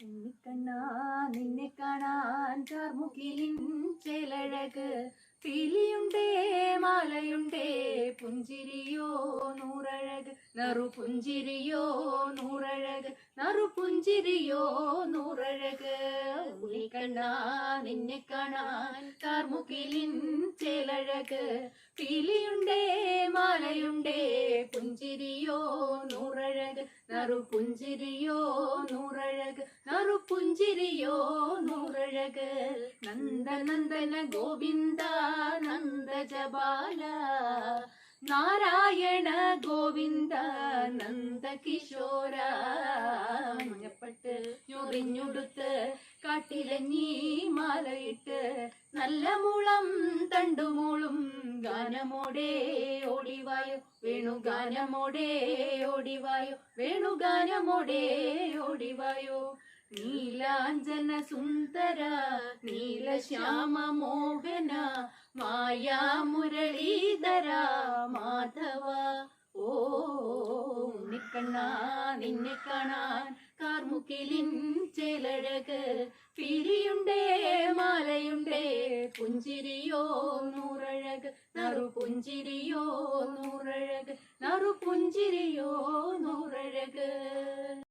ഉണ്ണിക്കണ്ണാ നിന്നെ കാണാൻ കാർമുകിലിൻ ചേലഴക് പീലിയുണ്ടേ മാലയുണ്ടേ പുഞ്ചിരിയോ നൂറഴക് നറു പുഞ്ചിരിയോ നൂറഴക് നറു പുഞ്ചിരിയോ നൂറഴക് ഉണ്ണിക്കണ്ണാ നിന്നെ കാണാൻ കാർമുകിലിൻ ചേലഴക് പീലിയുണ്ടേ മാലയുണ്ടേ പുഞ്ചിരിയോ നൂറഴക് നറു പുഞ്ചിരിയോ നൂറഴക് നറു പുഞ്ചിരിയോ നൂറഴക് നന്ദനന്ദന ഗോവിന്ദ നന്ദജബാല നാരായണ ഗോവിന്ദ നന്ദകിശോര മഞ്ഞപ്പട്ട് ഞൊറിഞ്ഞുടുത്ത് കാട്ടിലഞ്ഞി മാലയിട്ട് നല്ല മുളം തണ്ടുമൂളും ഗാനമോടെ ഓടിവായോ വേണുഗാനമോടെ ഓടിവായോ വേണുഗാനമോടെ ഓടിവായോ നീലാഞ്ജന സുന്ദര നീലശ്യാമ മോഹന മായാ മുരളീധര മാധവ ഓ ഉണ്ണിക്കണ്ണാ നിന്നെ കാണാൻ കാർമുകിലിൻ ചേലഴക് പിരിയുണ്ടേ മാലയുണ്ടേ പുഞ്ചിരിയോ നൂറഴക് നറു പുഞ്ചിരിയോ നൂറഴക് നറു പുഞ്ചിരിയോ നൂറഴക്